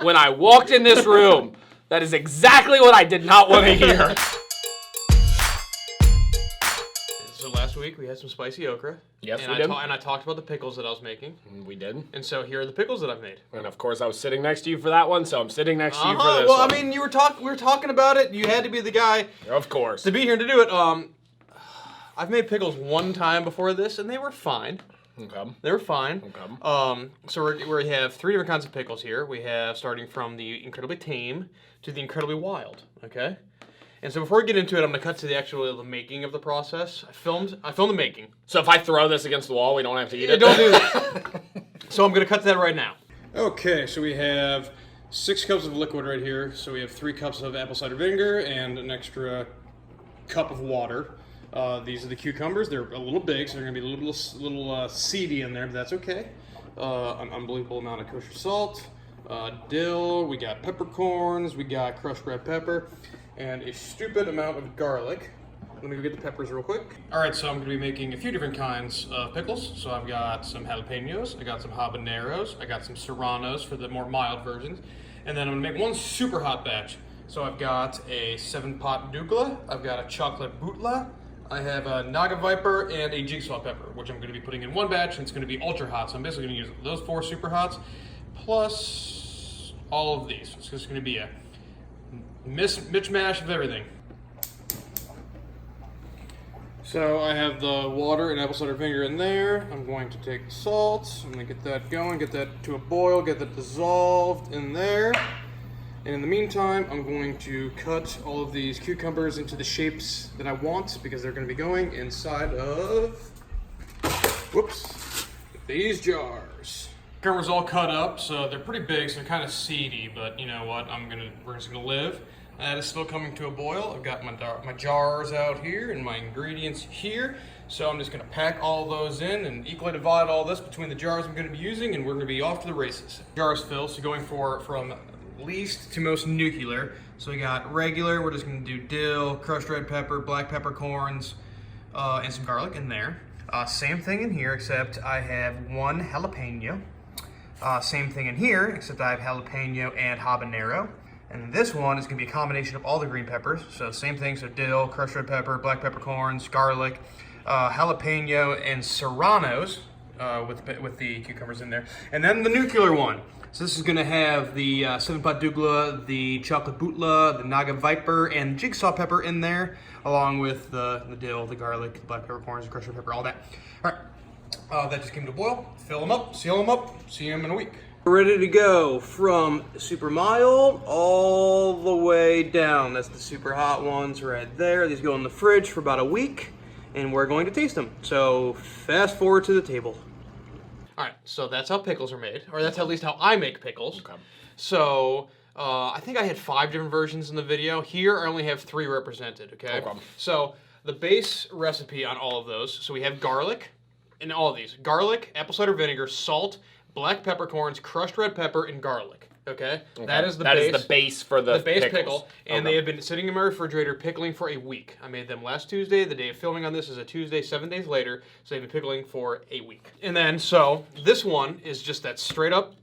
When I walked in this room, that is exactly what I did not want to hear. So last week we had some spicy okra. Yes, and we did. And I talked about the pickles that I was making. We did. And so here are the pickles that I've made. And of course I was sitting next to you for that one, so I'm sitting next to you for this well, one. I mean, we were talking about it. You had to be the guy. Of course. To be here to do it. I've made pickles one time before this, and they were fine. Okay. They were fine. Okay. So we have three different kinds of pickles here. We have starting from the incredibly tame to the incredibly wild. Okay. And so before we get into it, I'm gonna cut to the making of the process. I filmed the making. So if I throw this against the wall, we don't have to eat it? Don't do that. So I'm gonna cut to that right now. Okay, so we have 6 cups of liquid right here. So we have 3 cups of apple cider vinegar and an extra cup of water. These are the cucumbers. They're a little big, so they're gonna be a little seedy in there, but that's okay. An unbelievable amount of kosher salt, dill. We got peppercorns. We got crushed red pepper, and a stupid amount of garlic. Let me go get the peppers real quick. All right, so I'm gonna be making a few different kinds of pickles. So I've got some jalapenos, I got some habaneros, I got some serranos for the more mild versions, and then I'm gonna make one super hot batch. So I've got a 7-pot dugla, I've got a chocolate bootla, I have a Naga Viper and a jigsaw pepper, which I'm gonna be putting in one batch, and it's gonna be ultra hot. So I'm basically gonna use those 4 super hots, plus all of these. It's just gonna be a mishmash of everything. So I have the water and apple cider vinegar in there. I'm going to take the salt. I'm going to get that going, get that to a boil, get that dissolved in there. And in the meantime, I'm going to cut all of these cucumbers into the shapes that I want because they're going to be going inside of, these jars. Cucumbers all cut up, so they're pretty big, so they're kind of seedy, but you know what, we're just gonna live. That is still coming to a boil. I've got my jars out here and my ingredients here. So I'm just gonna pack all those in and equally divide all this between the jars I'm gonna be using, and we're gonna be off to the races. Jars fill, so going from least to most nuclear. So we got regular, we're just gonna do dill, crushed red pepper, black peppercorns, and some garlic in there. Same thing in here, except I have 1 jalapeno. Same thing in here, except I have jalapeno and habanero. And this one is going to be a combination of all the green peppers. So same thing, so dill, crushed red pepper, black peppercorns, garlic, jalapeno, and serranos with the cucumbers in there. And then the nuclear one. So this is going to have the 7-pot dugla, the chocolate bootla, the Naga Viper, and jigsaw pepper in there, along with the dill, the garlic, the black peppercorns, the crushed red pepper, all that. All right, that just came to a boil. Fill them up, seal them up, see them in a week. Ready to go from super mild all the way down. That's the super hot ones right there. These go in the fridge for about a week, and we're going to taste them. So fast forward to the table. All right, so that's how pickles are made, or that's at least how I make pickles. Okay. So I think I had 5 different versions in the video. Here I only have 3 represented, okay? So the base recipe on all of those, so we have garlic in all of these. Garlic, apple cider vinegar, salt, black peppercorns, crushed red pepper, and garlic. Okay? That is the base. That is the base for the base pickles. Pickle. And they have been sitting in my refrigerator pickling for a week. I made them last Tuesday. The day of filming on this is a Tuesday, 7 days later. So they've been pickling for a week. And then, so this one is just that straight up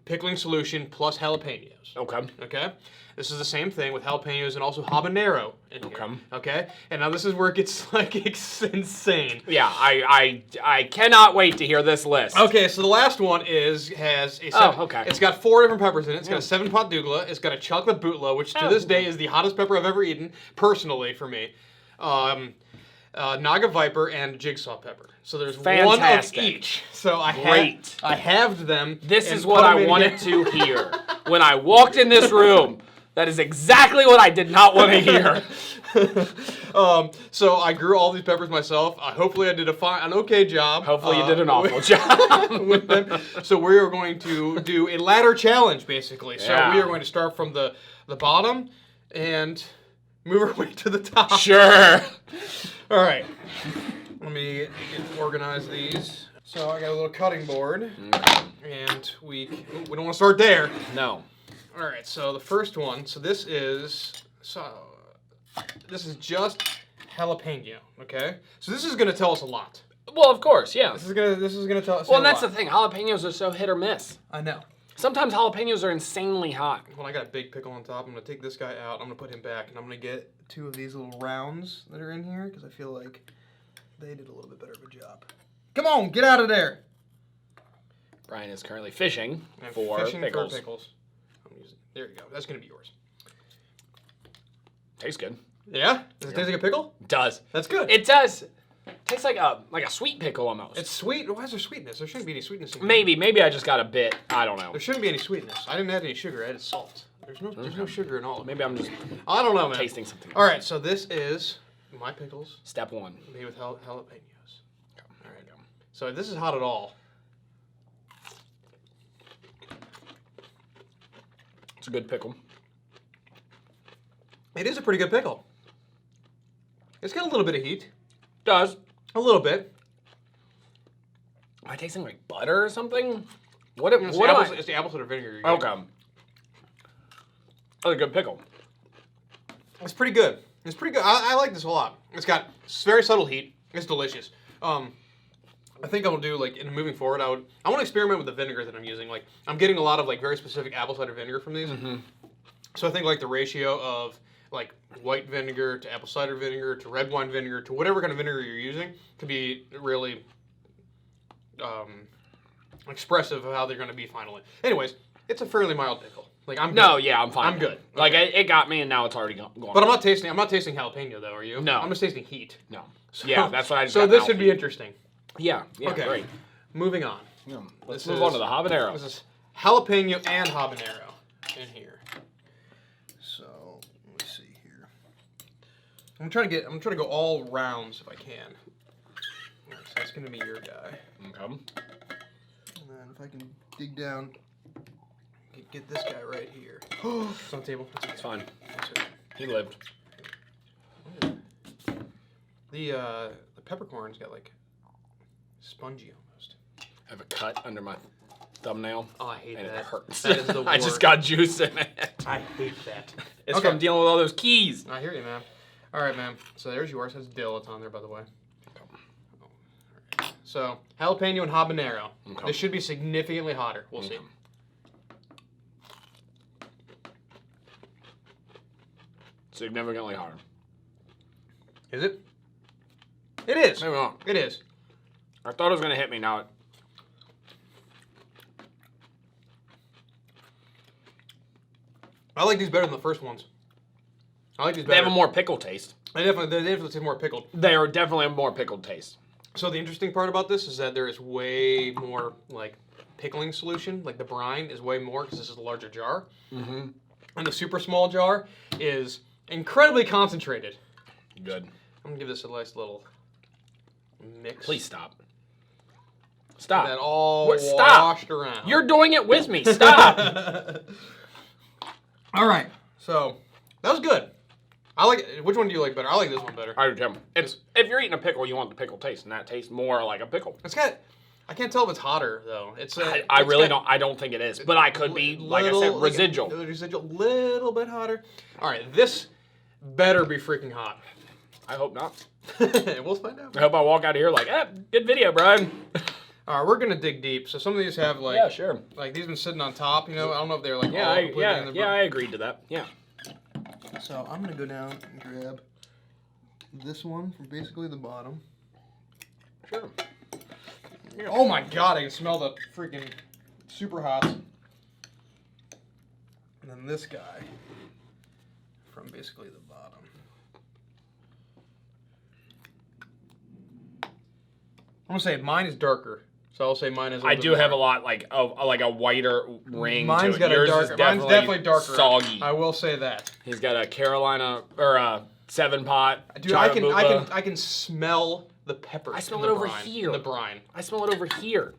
pickling solution plus jalapenos. Okay. Okay? This is the same thing with jalapenos and also habanero in here. Okay? And now this is where it gets like insane. Yeah, I cannot wait to hear this list. Okay, so the last one has a it's got 4 different peppers in it. It's got a 7-pot dugla, it's got a chocolate bootla, which to this day is the hottest pepper I've ever eaten, personally for me. Naga Viper and jigsaw pepper. So there's one of each. So I halved them. This is what I wanted to hear. When I walked in this room, that is exactly what I did not want to hear. So I grew all these peppers myself. Hopefully I did an okay job. Hopefully you did an awful job with them. So we are going to do a ladder challenge, basically. So we are going to start from the bottom and move our way to the top. Sure. All right. Let me organize these. So I got a little cutting board, and we don't want to start there. No. All right. So the first one. So this is just jalapeno. Okay. So this is going to tell us a lot. Well, of course, yeah. This is gonna tell us. Well, and that's the thing. Jalapenos are so hit or miss. I know. Sometimes jalapenos are insanely hot. When I got a big pickle on top, I'm gonna take this guy out. I'm gonna put him back, and I'm gonna get 2 of these little rounds that are in here because I feel like they did a little bit better of a job. Come on, get out of there! Brian is currently fishing I'm for fishing pickles. for pickles. There you go. That's gonna be yours. Tastes good. Yeah? Does it taste like a pickle? It does. That's good. It does. Tastes like a sweet pickle almost. It's sweet. Why is there sweetness? There shouldn't be any sweetness in here. Maybe I just got a bit. I don't know. There shouldn't be any sweetness. I didn't add any sugar. I added salt. There's no sugar in all of it. Maybe I'm just I don't know, man. tasting something. All right, so this is my pickles Step 1. made with jalapenos. All right. So if this is hot at all, It's a good pickle. it is a pretty good pickle. It's got a little bit of heat. Does. A little bit. Am I tasting like butter or something? What It's am I? the apple cider vinegar. You're getting. Okay. That's a good pickle. It's pretty good. It's pretty good. I like this a lot. It's got very subtle heat. It's delicious. I think I will do like in moving forward. I want to experiment with the vinegar that I'm using. Like I'm getting a lot of like very specific apple cider vinegar from these. Mm-hmm. So I think like the ratio of like white vinegar to apple cider vinegar to red wine vinegar to whatever kind of vinegar you're using could be really expressive of how they're going to be finally. Anyways, it's a fairly mild pickle. Like I'm good. No, yeah, I'm fine. I'm good. Like Okay. it got me, and now it's already gone. But I'm not tasting jalapeno though. Are you? No. I'm just tasting heat. No. Yeah, that's what I just So got this now. should be interesting. Yeah. Okay. Great. Moving on. Yeah. Let's This move on is- to the habanero. This is jalapeno and habanero in here. So let me see here. I'm trying to go all rounds if I can. All right, so that's gonna be your guy. Okay. And then if I can dig down, get this guy right here. It's on the table. It's fine. That's okay. He lived. The peppercorn's got like spongy almost. I have a cut under my thumbnail. Oh, I hate And that. it hurts. That is the I just worst. got juice in it. I hate that. It's Okay. from dealing with all those keys. I hear you, man. All right, man. So there's yours. That's dill. It's on there, by the way. All right. So jalapeno and habanero. Okay. This should be significantly hotter. We'll see. Significantly hotter. Is it? It is. Maybe not. It is. I thought it was gonna hit me. Now it. I like these better than the first ones. I like these They better. have a more pickle taste. They definitely taste more pickled. They are definitely a more pickled taste. So the interesting part about this is that there is way more like pickling solution. Like the brine is way more because this is a larger jar. Mm-hmm. And the super small jar is incredibly concentrated. Good. I'm gonna give this a nice little mix. Please stop. Get Stop. that all What? Stop. washed around. You're doing it with me. Stop. All right. So that was good. I like it. Which one do you like better? I like this one better. I do too. It's if you're eating a pickle, you want the pickle taste, and that tastes more like a pickle. It's got. I can't tell if it's hotter though. I really don't. I don't think it is, but I could be like I said, residual. Residual, little bit hotter. All right, this better be freaking hot. I hope not. We'll find out. I hope I walk out of here like, good video, Brian. All right, we're gonna dig deep. So some of these have like, Yeah, sure. like these been sitting on top. You know, I don't know if they're like Yeah, all completely in the I agreed to that. Yeah. So I'm gonna go down and grab this one from basically the bottom. Sure. Oh my god, I can smell the freaking super hot. And then this guy from basically the bottom. I'm gonna say mine is darker, so I'll say mine is. I do have a lot like of like a whiter ring. Mine's to it. got Yours a is darker. Mine's definitely darker. Soggy. I will say that. He's got a Carolina or a 7-pot. Dude, I can smell the pepper. I smell in the it over brine, here. in the brine. I smell it over here.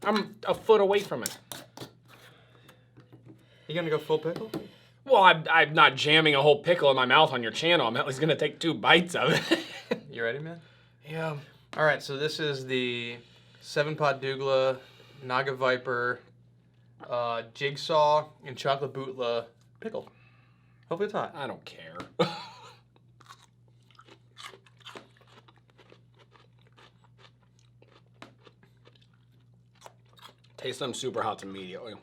I'm a foot away from it. You gonna go full pickle? Well, I'm not jamming a whole pickle in my mouth on your channel. I'm at least gonna take 2 bites of it. You ready, man? Yeah. All right, so this is the 7-pot Douglas, Naga Viper, Jigsaw, and Chocolate Bootla pickle. Hopefully it's hot. I don't care. Taste them super hot immediately.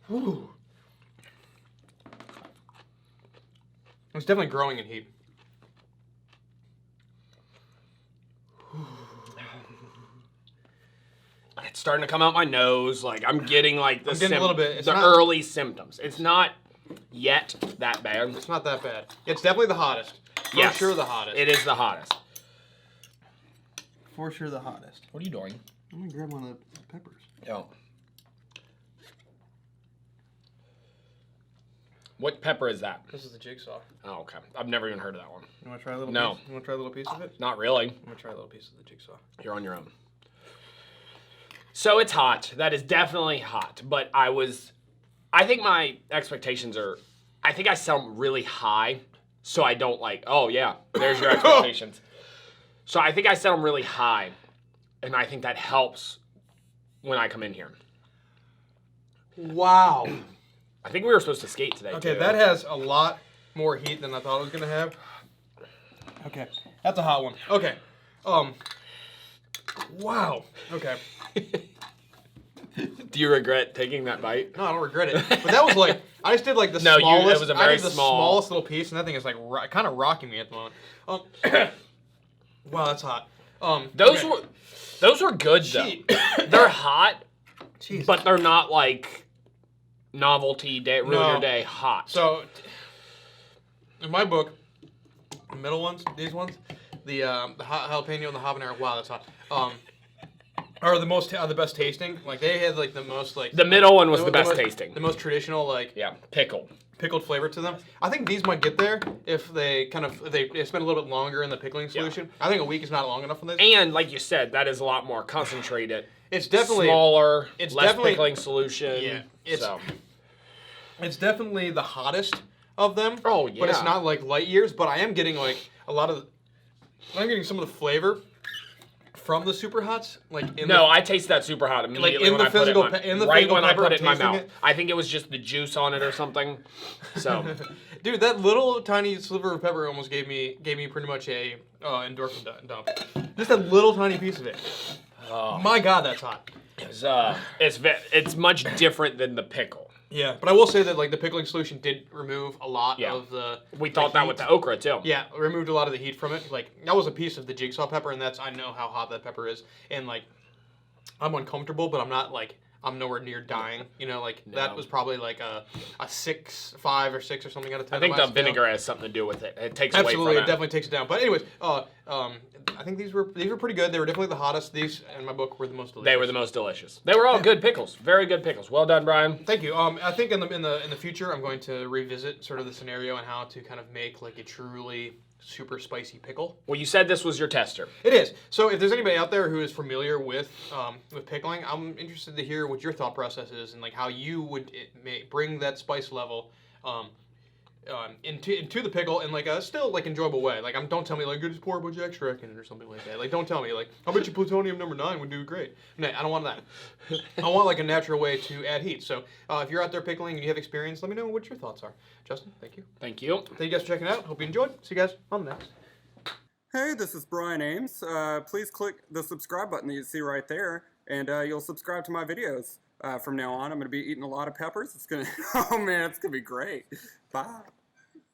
Whew. It's definitely growing in heat. It's starting to come out my nose. Like I'm getting like the a little bit. It's the not, early symptoms. It's not yet that bad. It's not that bad. It's definitely the hottest. For Yes, sure the hottest. It is the hottest. For sure the hottest. What are you doing? I'm gonna grab one of the peppers. Oh. What pepper is that? This is the jigsaw. Oh, okay. I've never even heard of that one. You wanna try a little No. piece? You wanna try a little piece of it? Not really. I'm gonna try a little piece of the jigsaw. You're on your own. So it's hot. That is definitely hot. But I think my expectations are, I think I set them really high. So I don't like, oh yeah, there's your expectations. So I think I set them really high. And I think that helps when I come in here. Wow. I think we were supposed to skate today, Okay, too. that has a lot more heat than I thought it was gonna have. Okay, that's a hot one. Okay, wow. Okay. Do you regret taking that bite? No, I don't regret it. But that was like, I just did like the No, smallest. it was a I very did the small- smallest little piece, and that thing is like kind of rocking me at the moment. Wow, that's hot. Those were good though. They're hot, Jeez. but they're not like novelty day, ruin your day hot. So, in my book, the middle ones, these ones, the jalapeno and the habanero. Wow, that's hot. Are the best tasting. Like they had like the most like. The middle one was the best tasting. The most traditional like. Yeah, pickled flavor to them. I think these might get there if they spend a little bit longer in the pickling solution. I think a week is not long enough on this. And like you said, that is a lot more concentrated. It's definitely smaller. It's less definitely pickling solution. Yeah, it's definitely the hottest of them. Oh yeah. But it's not like light years. But I am getting like I'm getting some of the flavor from the super hots. I taste that super hot immediately in when the I put it right when I pepper, put it in my tasting mouth. it. I think it was just the juice on it or something. So, dude, that little tiny sliver of pepper almost gave me pretty much a endorphin dump. Just a little tiny piece of it. Oh. My God, that's hot. It's much different than the pickle. Yeah, but I will say that like the pickling solution did remove a lot of the. We thought that with the okra too. Yeah, removed a lot of the heat from it. Like that was a piece of the jigsaw pepper, and I know how hot that pepper is, and like I'm uncomfortable, but I'm not like I'm nowhere near dying. You know, like that was probably like a 6, 5, or 6 or something out of 10. I think the vinegar has something to do with it. It takes away from absolutely, it. It definitely takes it down. But anyways, I think these were pretty good. They were definitely the hottest. These in my book were the most delicious. They were the most delicious. They were all good pickles. Very good pickles. Well done, Brian. Thank you. I think in the future I'm going to revisit sort of the scenario and how to kind of make like a truly super spicy pickle. Well, you said this was your tester. It is. So if there's anybody out there who is familiar with pickling, I'm interested to hear what your thought process is and like how you would bring that spice level into the pickle in like a still like enjoyable way. Like don't tell me like just pour a bunch of extra in it or something like that. Like don't tell me like I bet you plutonium number 9 would do great. No, I don't want that. I want like a natural way to add heat. So if you're out there pickling and you have experience, let me know what your thoughts are. Justin, thank you. Thank you. Thank you guys for checking it out. Hope you enjoyed. See you guys on the next. Hey, this is Brian Ames. Please click the subscribe button that you see right there, and you'll subscribe to my videos. From now on, I'm going to be eating a lot of peppers. It's going to, oh man, it's going to be great. Bye.